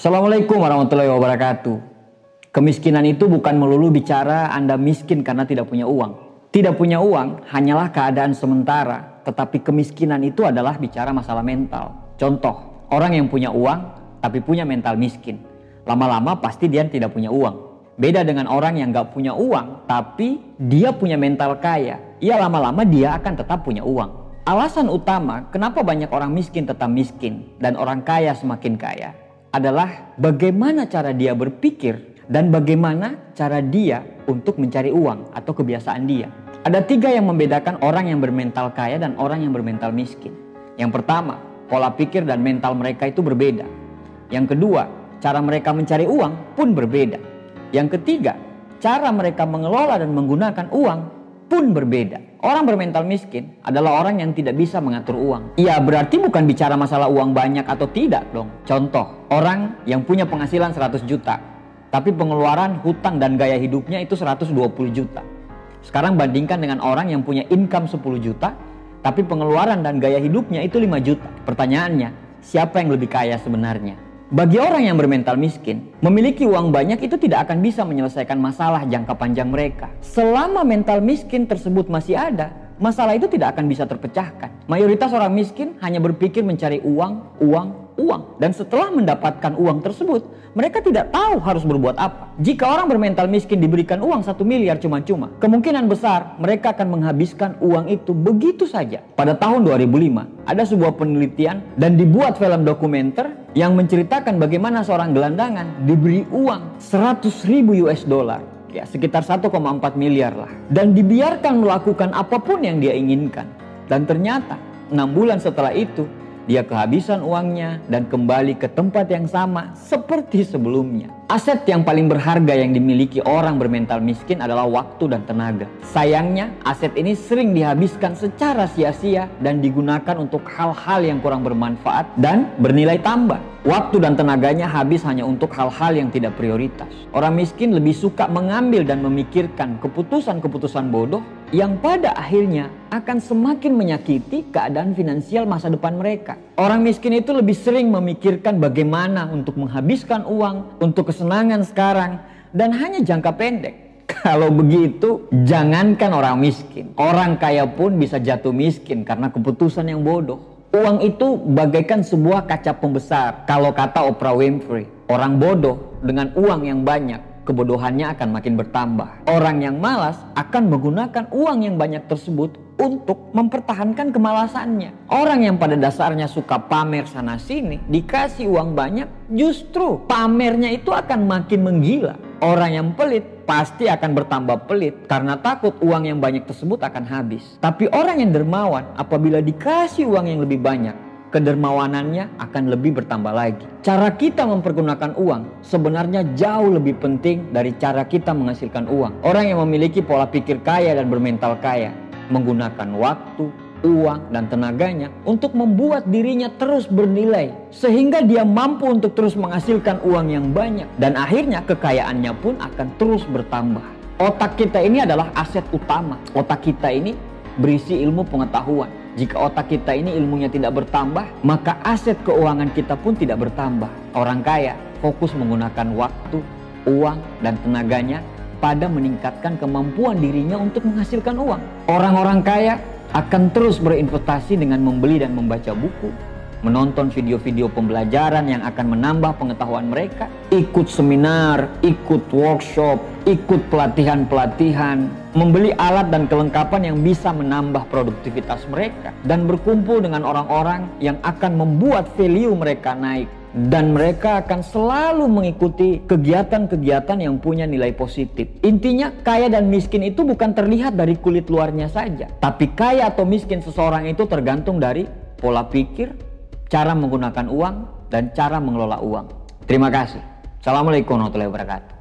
Assalamualaikum warahmatullahi wabarakatuh. Kemiskinan itu bukan melulu bicara Anda miskin karena tidak punya uang. Tidak punya uang hanyalah keadaan sementara, tetapi kemiskinan itu adalah bicara masalah mental. Contoh, orang yang punya uang tapi punya mental miskin. Lama-lama pasti dia tidak punya uang. Beda dengan orang yang gak punya uang tapi dia punya mental kaya. Ya lama-lama dia akan tetap punya uang. Alasan utama kenapa banyak orang miskin tetap miskin dan orang kaya semakin kaya adalah bagaimana cara dia berpikir dan bagaimana cara dia untuk mencari uang atau kebiasaan dia. Ada 3 yang membedakan orang yang bermental kaya dan orang yang bermental miskin. Yang pertama, pola pikir dan mental mereka itu berbeda. Yang kedua, cara mereka mencari uang pun berbeda. Yang ketiga, cara mereka mengelola dan menggunakan uang pun berbeda. Orang bermental miskin adalah orang yang tidak bisa mengatur uang. Ya berarti bukan bicara masalah uang banyak atau tidak dong. Contoh, orang yang punya penghasilan 100 juta. Tapi pengeluaran, hutang dan gaya hidupnya itu 120 juta. Sekarang bandingkan dengan orang yang punya income 10 juta. Tapi pengeluaran dan gaya hidupnya itu 5 juta. Pertanyaannya, siapa yang lebih kaya sebenarnya? Bagi orang yang bermental miskin, memiliki uang banyak itu tidak akan bisa menyelesaikan masalah jangka panjang mereka. Selama mental miskin tersebut masih ada, masalah itu tidak akan bisa terpecahkan. Mayoritas orang miskin hanya berpikir mencari uang. Dan setelah mendapatkan uang tersebut, mereka tidak tahu harus berbuat apa. Jika orang bermental miskin diberikan uang 1 miliar cuma-cuma, kemungkinan besar mereka akan menghabiskan uang itu begitu saja. Pada tahun 2005, ada sebuah penelitian dan dibuat film dokumenter yang menceritakan bagaimana seorang gelandangan diberi uang 100.000 US dollar. Ya, sekitar 1,4 miliar lah. Dan dibiarkan melakukan apapun yang dia inginkan. Dan ternyata 6 bulan setelah itu, dia kehabisan uangnya dan kembali ke tempat yang sama seperti sebelumnya. Aset yang paling berharga yang dimiliki orang bermental miskin adalah waktu dan tenaga. Sayangnya, aset ini sering dihabiskan secara sia-sia dan digunakan untuk hal-hal yang kurang bermanfaat dan bernilai tambah. Waktu dan tenaganya habis hanya untuk hal-hal yang tidak prioritas. Orang miskin lebih suka mengambil dan memikirkan keputusan-keputusan bodoh yang pada akhirnya akan semakin menyakiti keadaan finansial masa depan mereka. Orang miskin itu lebih sering memikirkan bagaimana untuk menghabiskan uang untuk kesenangan sekarang dan hanya jangka pendek. Kalau begitu, jangankan orang miskin, orang kaya pun bisa jatuh miskin karena keputusan yang bodoh. Uang itu bagaikan sebuah kaca pembesar. Kalau kata Oprah Winfrey, orang bodoh dengan uang yang banyak, kebodohannya akan makin bertambah. Orang yang malas akan menggunakan uang yang banyak tersebut untuk mempertahankan kemalasannya. Orang yang pada dasarnya suka pamer sana sini, dikasih uang banyak, justru pamernya itu akan makin menggila. Orang yang pelit pasti akan bertambah pelit karena takut uang yang banyak tersebut akan habis. Tapi orang yang dermawan apabila dikasih uang yang lebih banyak, kedermawanannya akan lebih bertambah lagi. Cara kita mempergunakan uang sebenarnya jauh lebih penting dari cara kita menghasilkan uang. Orang yang memiliki pola pikir kaya dan bermental kaya menggunakan waktu, uang, dan tenaganya untuk membuat dirinya terus bernilai sehingga dia mampu untuk terus menghasilkan uang yang banyak dan akhirnya kekayaannya pun akan terus bertambah. Otak kita ini adalah aset utama. Otak kita ini berisi ilmu pengetahuan. Jika otak kita ini ilmunya tidak bertambah, maka aset keuangan kita pun tidak bertambah. Orang kaya fokus menggunakan waktu, uang, dan tenaganya pada meningkatkan kemampuan dirinya untuk menghasilkan uang. Orang-orang kaya akan terus berinvestasi dengan membeli dan membaca buku, menonton video-video pembelajaran yang akan menambah pengetahuan mereka, ikut seminar, ikut workshop, ikut pelatihan-pelatihan, membeli alat dan kelengkapan yang bisa menambah produktivitas mereka, dan berkumpul dengan orang-orang yang akan membuat value mereka naik. Dan mereka akan selalu mengikuti kegiatan-kegiatan yang punya nilai positif. Intinya kaya dan miskin itu bukan terlihat dari kulit luarnya saja. Tapi kaya atau miskin seseorang itu tergantung dari pola pikir, cara menggunakan uang, dan cara mengelola uang. Terima kasih. Assalamualaikum warahmatullahi wabarakatuh.